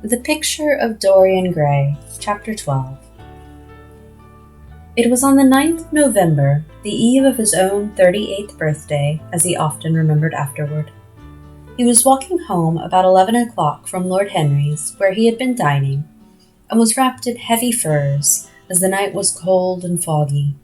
The Picture of Dorian Gray, Chapter 12. It was on the 9th of November, the eve of his own 38th birthday, as he often remembered afterward. He was walking home about 11 o'clock from Lord Henry's, where he had been dining, and was wrapped in heavy furs, as the night was cold and foggy.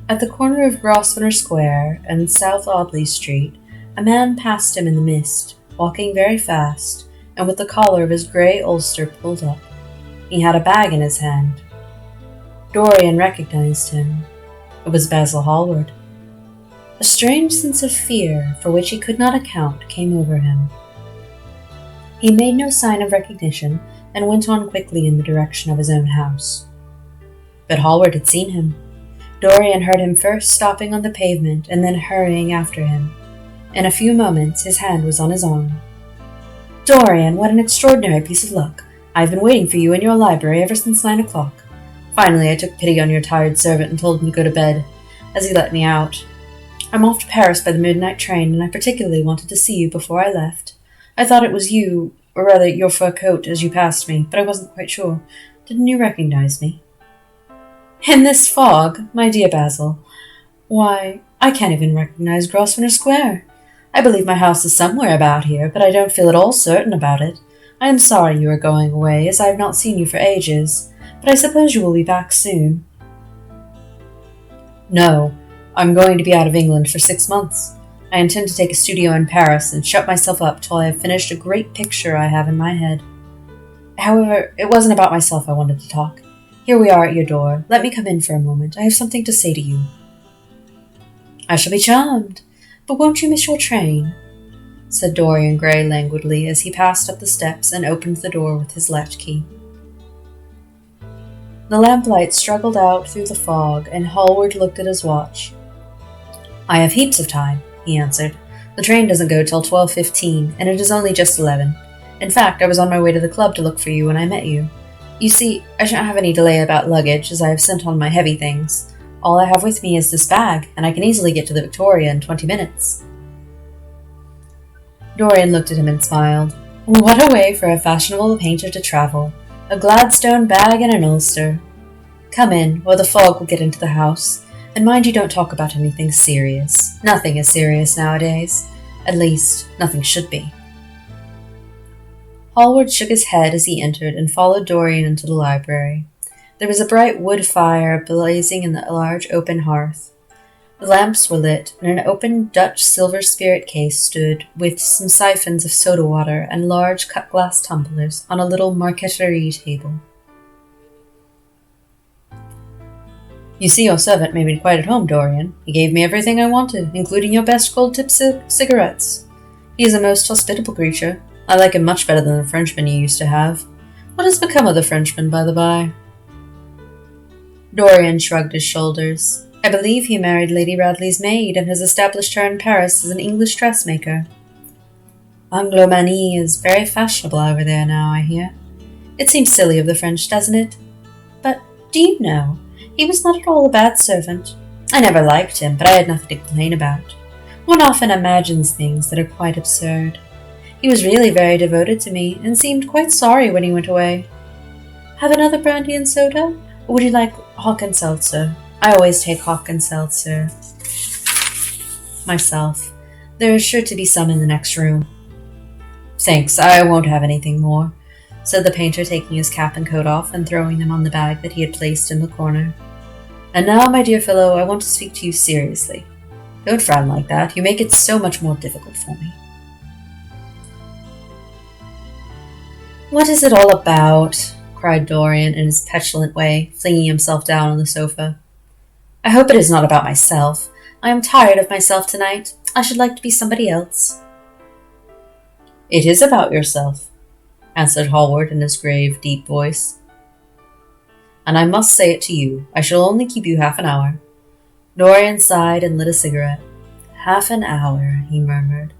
At the corner of Grosvenor Square and South Audley Street, a man passed him in the mist, walking very fast, and with the collar of his grey ulster pulled up. He had a bag in his hand. Dorian recognized him. It was Basil Hallward. A strange sense of fear, for which he could not account, came over him. He made no sign of recognition, and went on quickly in the direction of his own house. But Hallward had seen him. Dorian heard him first stopping on the pavement, and then hurrying after him. In a few moments his hand was on his arm. "Dorian, what an extraordinary piece of luck! I have been waiting for you in your library ever since 9 o'clock. Finally I took pity on your tired servant and told him to go to bed, as he let me out. I'm off to Paris by the midnight train, and I particularly wanted to see you before I left. I thought it was you, or rather your fur coat, as you passed me, but I wasn't quite sure. Didn't you recognize me?" "In this fog, my dear Basil? Why, I can't even recognize Grosvenor Square. I believe my house is somewhere about here, but I don't feel at all certain about it. I am sorry you are going away, as I have not seen you for ages, but I suppose you will be back soon." "No, I'm going to be out of England for 6 months. I intend to take a studio in Paris and shut myself up till I have finished a great picture I have in my head. However, it wasn't about myself I wanted to talk. Here we are at your door. Let me come in for a moment. I have something to say to you." "I shall be charmed. But won't you miss your train?" said Dorian Gray languidly as he passed up the steps and opened the door with his latchkey. The lamplight struggled out through the fog, and Hallward looked at his watch. "I have heaps of time," he answered. "The train doesn't go till 12:15, and it is only just 11. In fact, I was on my way to the club to look for you when I met you. You see, I shan't have any delay about luggage, as I have sent on my heavy things. All I have with me is this bag, and I can easily get to the Victoria in 20 minutes. Dorian looked at him and smiled. What a way for a fashionable painter to travel! A Gladstone bag and an ulster. Come in, or the fog will get into the house, and mind you don't talk about anything serious. Nothing is serious nowadays. At least, nothing should be." Hallward shook his head as he entered and followed Dorian into the library. There was a bright wood fire blazing in the large open hearth. The lamps were lit, and an open Dutch silver spirit case stood, with some siphons of soda water and large cut-glass tumblers, on a little marqueterie table. "You see, your servant made me quite at home, Dorian. He gave me everything I wanted, including your best gold-tipped cigarettes. He is a most hospitable creature. I like him much better than the Frenchman you used to have. What has become of the Frenchman, by the by?" Dorian shrugged his shoulders. "I believe he married Lady Radley's maid and has established her in Paris as an English dressmaker. Anglomanie is very fashionable over there now, I hear. It seems silly of the French, doesn't it? But, do you know, he was not at all a bad servant. I never liked him, but I had nothing to complain about. One often imagines things that are quite absurd. He was really very devoted to me, and seemed quite sorry when he went away. Have another brandy and soda? Or would you like hock and seltzer? I always take hock and seltzer myself. There is sure to be some in the next room." "Thanks, I won't have anything more," said the painter, taking his cap and coat off and throwing them on the bag that he had placed in the corner. "And now, my dear fellow, I want to speak to you seriously. Don't frown like that. You make it so much more difficult for me." "What is it all about?" cried Dorian in his petulant way, flinging himself down on the sofa. "I hope it is not about myself. I am tired of myself tonight. I should like to be somebody else." "It is about yourself," answered Hallward in his grave, deep voice. "And I must say it to you. I shall only keep you half an hour." Dorian sighed and lit a cigarette. "Half an hour," he murmured.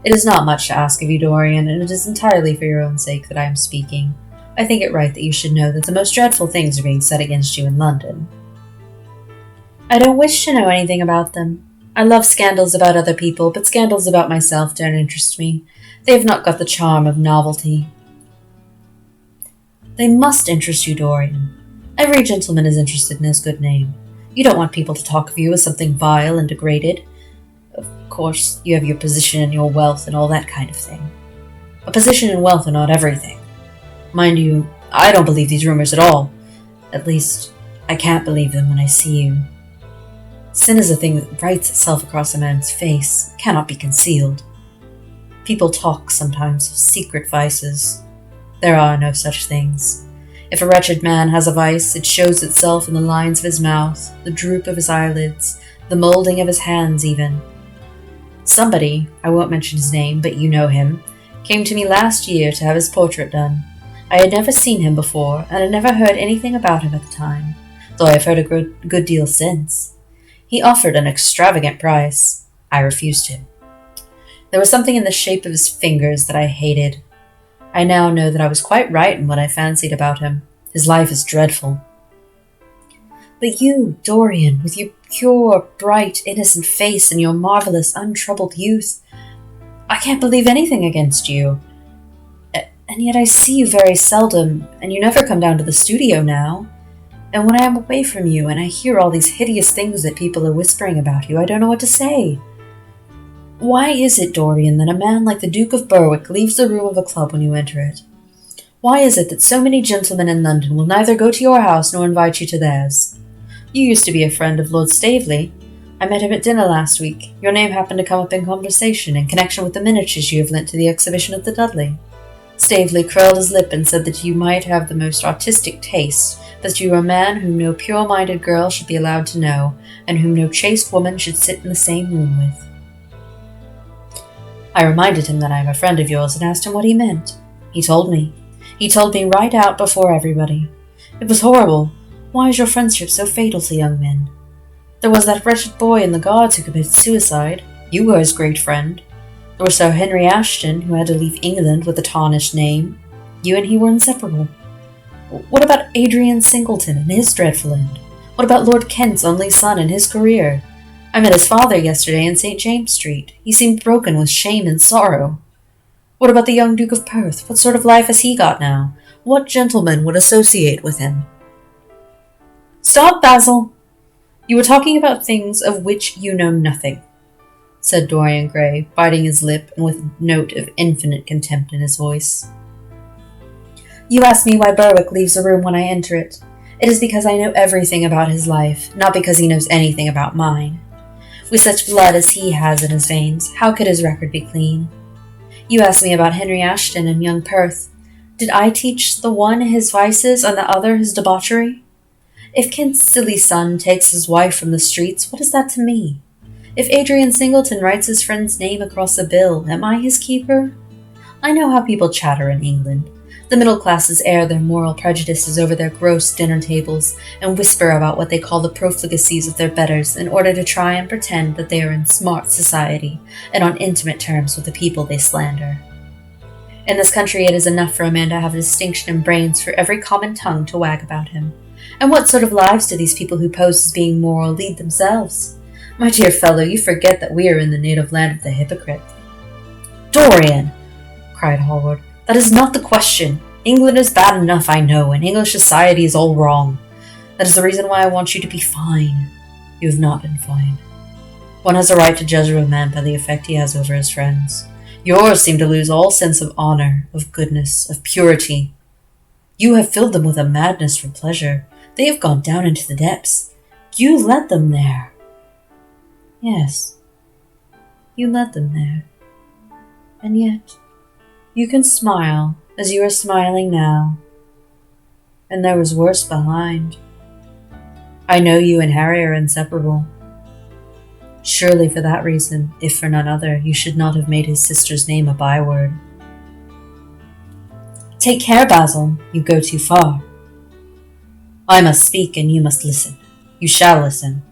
"It is not much to ask of you, Dorian, and it is entirely for your own sake that I am speaking. I think it right that you should know that the most dreadful things are being said against you in London." "I don't wish to know anything about them. I love scandals about other people, but scandals about myself don't interest me. They have not got the charm of novelty." They must interest you, Dorian. Every gentleman is interested in his good name. You don't want people to talk of you as something vile and degraded. Of course, you have your position and your wealth and all that kind of thing. But position and wealth are not everything. Mind you, I don't believe these rumors at all. At least, I can't believe them when I see you. Sin is a thing that writes itself across a man's face, cannot be concealed. People talk sometimes of secret vices. There are no such things. If a wretched man has a vice, it shows itself in the lines of his mouth, the droop of his eyelids, the moulding of his hands even. Somebody, I won't mention his name, but you know him, came to me last year to have his portrait done. I had never seen him before, and had never heard anything about him at the time, though I have heard a good deal since. He offered an extravagant price. I refused him. There was something in the shape of his fingers that I hated. I now know that I was quite right in what I fancied about him. His life is dreadful. But you, Dorian, with your pure, bright, innocent face and your marvellous, untroubled youth, I can't believe anything against you. And yet I see you very seldom, and you never come down to the studio now. And when I am away from you, and I hear all these hideous things that people are whispering about you, I don't know what to say. Why is it, Dorian, that a man like the Duke of Berwick leaves the room of a club when you enter it? Why is it that so many gentlemen in London will neither go to your house nor invite you to theirs? You used to be a friend of Lord Staveley. I met him at dinner last week. Your name happened to come up in conversation in connection with the miniatures you have lent to the exhibition at the Dudley. Staveley curled his lip and said that you might have the most artistic taste, that you were a man whom no pure-minded girl should be allowed to know, and whom no chaste woman should sit in the same room with. I reminded him that I am a friend of yours and asked him what he meant. He told me. He told me right out before everybody. It was horrible. Why is your friendship so fatal to young men? There was that wretched boy in the Guards who committed suicide. You were his great friend. There was Sir Henry Ashton, who had to leave England with a tarnished name. You and he were inseparable. What about Adrian Singleton and his dreadful end? What about Lord Kent's only son and his career? I met his father yesterday in St. James Street. He seemed broken with shame and sorrow. What about the young Duke of Perth? What sort of life has he got now? What gentleman would associate with him? Stop, Basil! You were talking about things of which you know nothing, said Dorian Gray, biting his lip and with a note of infinite contempt in his voice. You ask me why Berwick leaves a room when I enter it. It is because I know everything about his life, not because he knows anything about mine. With such blood as he has in his veins, how could his record be clean? You ask me about Henry Ashton and young Perth. Did I teach the one his vices and the other his debauchery? If Kent's silly son takes his wife from the streets, what is that to me? If Adrian Singleton writes his friend's name across a bill, am I his keeper? I know how people chatter in England. The middle classes air their moral prejudices over their gross dinner tables and whisper about what they call the profligacies of their betters in order to try and pretend that they are in smart society and on intimate terms with the people they slander. In this country it is enough for a man to have a distinction and brains for every common tongue to wag about him. And what sort of lives do these people who pose as being moral lead themselves? My dear fellow, you forget that we are in the native land of the hypocrite. Dorian! Cried Hallward. That is not the question. England is bad enough, I know, and English society is all wrong. That is the reason why I want you to be fine. You have not been fine. One has a right to judge of a man by the effect he has over his friends. Yours seem to lose all sense of honor, of goodness, of purity. You have filled them with a madness for pleasure. They have gone down into the depths. You led them there. Yes, you led them there. And yet, you can smile as you are smiling now. And there was worse behind. I know you and Harry are inseparable. Surely for that reason, if for none other, you should not have made his sister's name a byword. Take care, Basil, you go too far. I must speak and you must listen. You shall listen.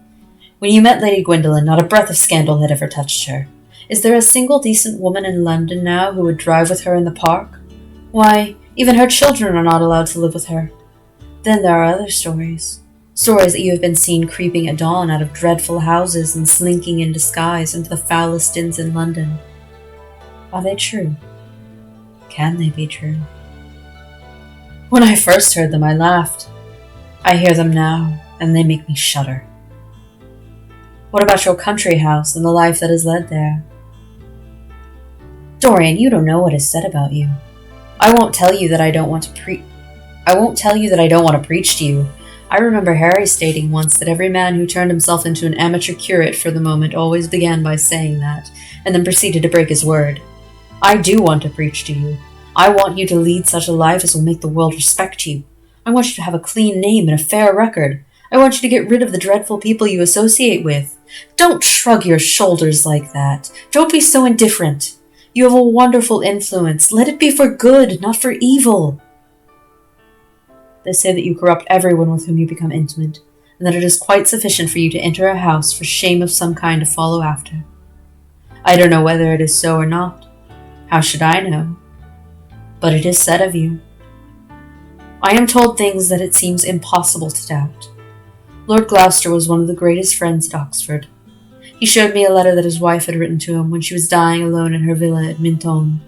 When you met Lady Gwendolen, not a breath of scandal had ever touched her. Is there a single decent woman in London now who would drive with her in the park? Why, even her children are not allowed to live with her. Then there are other stories. Stories that you have been seen creeping at dawn out of dreadful houses and slinking in disguise into the foulest inns in London. Are they true? Can they be true? When I first heard them, I laughed. I hear them now, and they make me shudder. What about your country house and the life that is led there? Dorian, you don't know what is said about you. I won't tell you that I don't want to preach to you. I remember Harry stating once that every man who turned himself into an amateur curate for the moment always began by saying that, and then proceeded to break his word. I do want to preach to you. I want you to lead such a life as will make the world respect you. I want you to have a clean name and a fair record. I want you to get rid of the dreadful people you associate with. Don't shrug your shoulders like that. Don't be so indifferent. You have a wonderful influence. Let it be for good, not for evil. They say that you corrupt everyone with whom you become intimate, and that it is quite sufficient for you to enter a house for shame of some kind to follow after. I don't know whether it is so or not. How should I know? But it is said of you. I am told things that it seems impossible to doubt. Lord Gloucester was one of the greatest friends at Oxford. He showed me a letter that his wife had written to him when she was dying alone in her villa at Menton.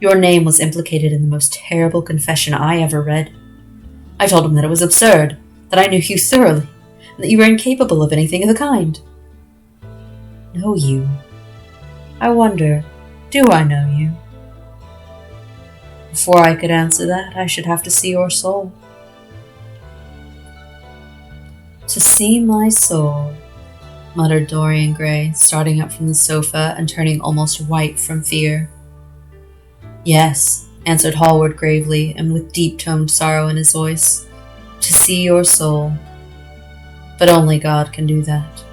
Your name was implicated in the most terrible confession I ever read. I told him that it was absurd, that I knew you thoroughly, and that you were incapable of anything of the kind. Know you? I wonder, do I know you? Before I could answer that, I should have to see your soul. To see my soul, muttered Dorian Gray, starting up from the sofa and turning almost white from fear. Yes, answered Hallward gravely and with deep-toned sorrow in his voice. To see your soul. But only God can do that.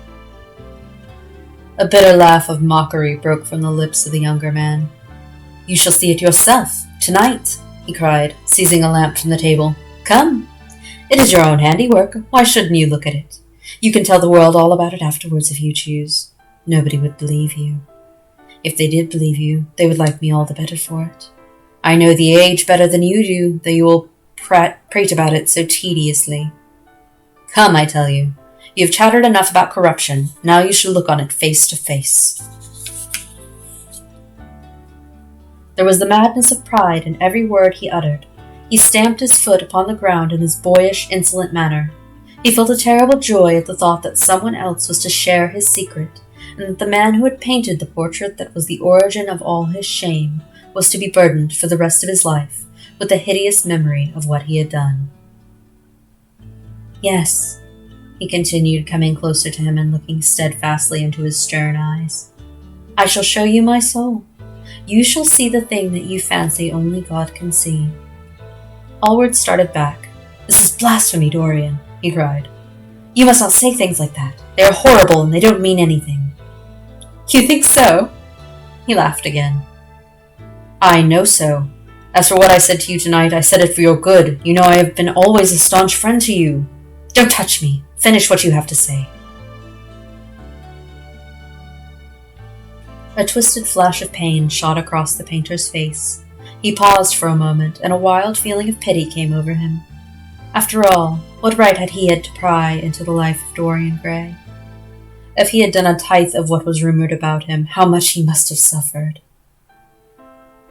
A bitter laugh of mockery broke from the lips of the younger man. You shall see it yourself, tonight, he cried, seizing a lamp from the table. Come. It is your own handiwork. Why shouldn't you look at it? You can tell the world all about it afterwards if you choose. Nobody would believe you. If they did believe you, they would like me all the better for it. I know the age better than you do, though you will prate about it so tediously. Come, I tell you. You have chattered enough about corruption. Now you shall look on it face to face. There was the madness of pride in every word he uttered. He stamped his foot upon the ground in his boyish, insolent manner. He felt a terrible joy at the thought that someone else was to share his secret, and that the man who had painted the portrait that was the origin of all his shame was to be burdened for the rest of his life with the hideous memory of what he had done. Yes, he continued, coming closer to him and looking steadfastly into his stern eyes. I shall show you my soul. You shall see the thing that you fancy only God can see. Hallward started back. This is blasphemy, Dorian, he cried. You must not say things like that. They are horrible and they don't mean anything. You think so? He laughed again. I know so. As for what I said to you tonight, I said it for your good. You know I have been always a staunch friend to you. Don't touch me. Finish what you have to say. A twisted flash of pain shot across the painter's face. He paused for a moment, and a wild feeling of pity came over him. After all, what right had he to pry into the life of Dorian Gray? If he had done a tithe of what was rumored about him, how much he must have suffered.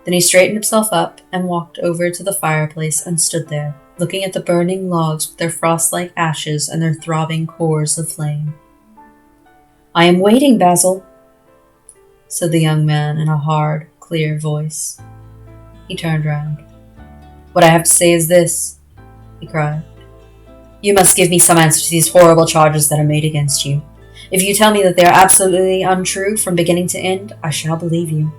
Then he straightened himself up and walked over to the fireplace and stood there, looking at the burning logs with their frost-like ashes and their throbbing cores of flame. I am waiting, Basil, said the young man in a hard, clear voice. He turned round. What I have to say is this, he cried. You must give me some answer to these horrible charges that are made against you. If you tell me that they are absolutely untrue from beginning to end, I shall believe you.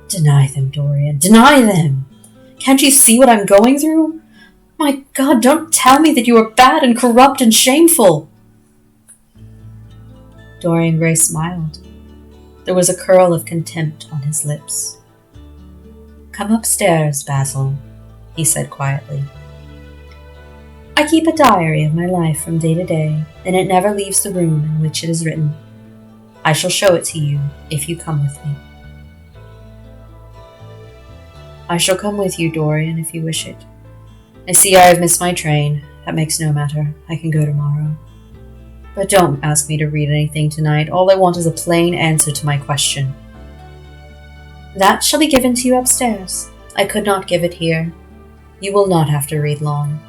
Deny them, Dorian. Deny them! Can't you see what I'm going through? My God, don't tell me that you are bad and corrupt and shameful. Dorian Gray smiled. There was a curl of contempt on his lips. Come upstairs, Basil, he said quietly. I keep a diary of my life from day to day, and it never leaves the room in which it is written. I shall show it to you if you come with me. I shall come with you, Dorian, if you wish it. I see I have missed my train. That makes no matter. I can go tomorrow. But don't ask me to read anything tonight. All I want is a plain answer to my question. That shall be given to you upstairs. I could not give it here. You will not have to read long.